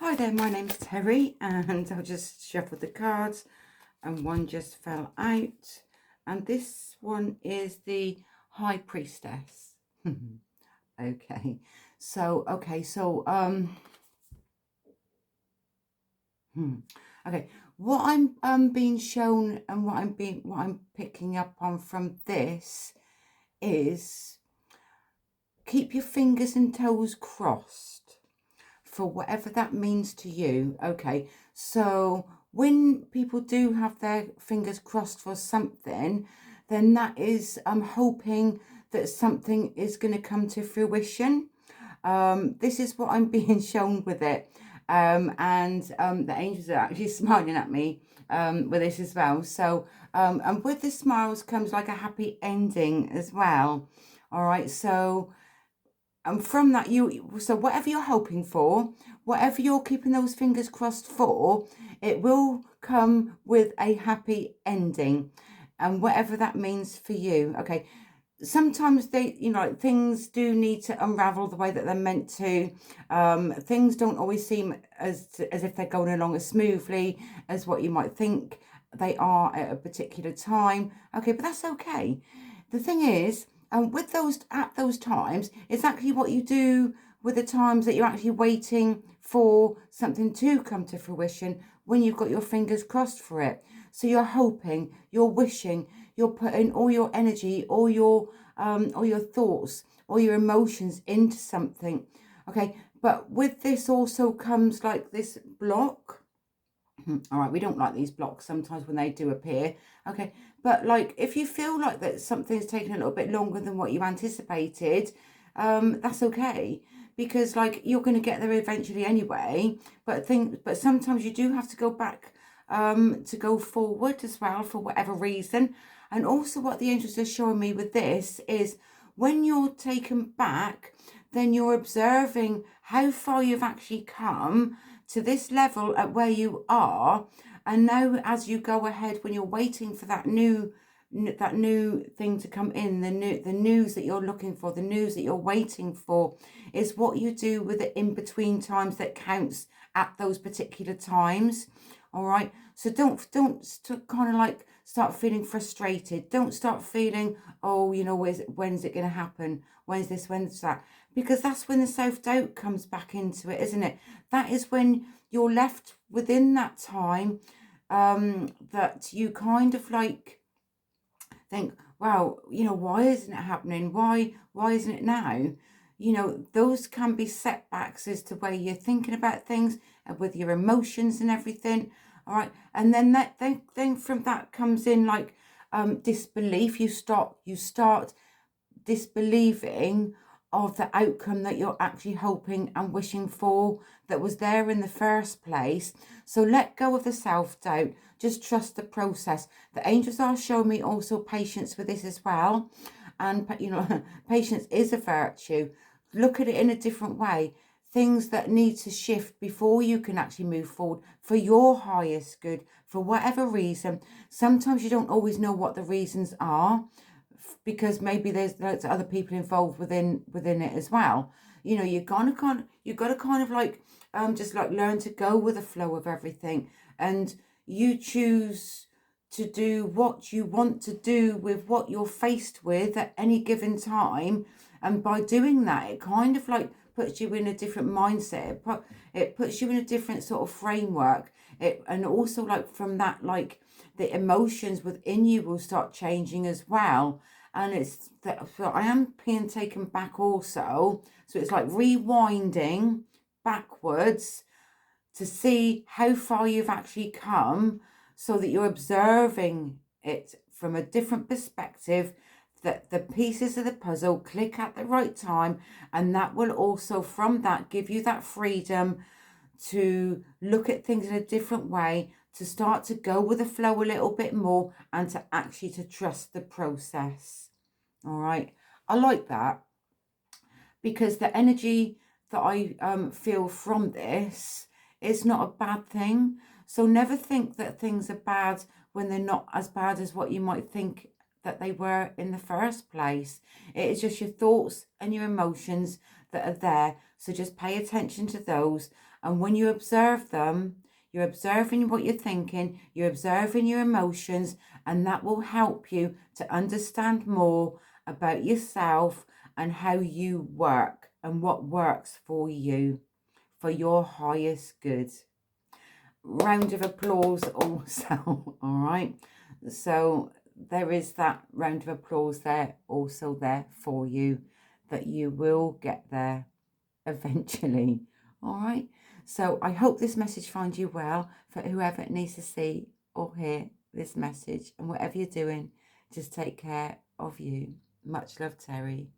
Hi there, my name's Terry, and I'll just shuffle the cards, and one just fell out, and this one is the High Priestess. Okay, so okay, what I'm being shown and what I'm picking up on from this is keep your fingers and toes crossed for whatever that means to you. Okay, so when people do have their fingers crossed for something, then that is hoping that something is going to come to fruition. This is what I'm being shown with it, and the angels are actually smiling at me with this as well. So and with the smiles comes like a happy ending as well. All right, so and from that, so whatever you're hoping for, whatever you're keeping those fingers crossed for, it will come with a happy ending, and whatever that means for you. Okay, sometimes things do need to unravel the way that they're meant to. Things don't always seem as if they're going along as smoothly as what you might think they are at a particular time. Okay, but that's okay. The thing is, with those times, it's actually what you do with the times that you're actually waiting for something to come to fruition when you've got your fingers crossed for it. So you're hoping, you're wishing, you're putting all your energy, all your thoughts, all your emotions into something. Okay, but with this also comes like this block. All right, we don't like these blocks sometimes when they do appear. Okay, but like if you feel like that something's taking a little bit longer than what you anticipated, that's okay, because like you're going to get there eventually anyway. But sometimes you do have to go back to go forward as well for whatever reason. And also what the angels are showing me with this is when you're taken back, then you're observing how far you've actually come to this level at where you are. And now as you go ahead, when you're waiting for that new thing to come in, the news that you're looking for, the news that you're waiting for, is what you do with the in between times that counts at those particular times. All right, so don't kind of like start feeling frustrated. Don't start feeling, oh, when's it going to happen, when's this, when's that, because that's when the self-doubt comes back into it, isn't it? That is when you're left within that time, that you kind of like think, well, why isn't it happening? Why isn't it now? Those can be setbacks as to where you're thinking about things and with your emotions and everything. All right, and then then from that comes in like disbelief. You start disbelieving of the outcome that you're actually hoping and wishing for, that was there in the first place. So let go of the self-doubt. Just trust the process. The angels are showing me also patience with this as well. And patience is a virtue. Look at it in a different way. Things that need to shift before you can actually move forward for your highest good, for whatever reason. Sometimes you don't always know what the reasons are, because maybe there's other people involved within it as well. You got to kind of like just like learn to go with the flow of everything, and you choose to do what you want to do with what you're faced with at any given time. And by doing that, it kind of like puts you in a different mindset. It puts you in a different sort of framework. And also like from that, like the emotions within you will start changing as well. And it's that, so I am being taken back also. So it's like rewinding backwards to see how far you've actually come, so that you're observing it from a different perspective, that the pieces of the puzzle click at the right time, and that will also from that give you that freedom to look at things in a different way, to start to go with the flow a little bit more, and to actually to trust the process. All right, I like that, because the energy that I feel from this is not a bad thing. So never think that things are bad when they're not as bad as what you might think that they were in the first place. It is just your thoughts and your emotions that are there. So just pay attention to those. And when you observe them, you're observing what you're thinking, you're observing your emotions, and that will help you to understand more about yourself and how you work and what works for you, for your highest good. Round of applause also, all right? So there is that round of applause there, also there for you, that you will get there eventually, all right? So I hope this message finds you well. For whoever needs to see or hear this message, and whatever you're doing, just take care of you. Much love, Terri.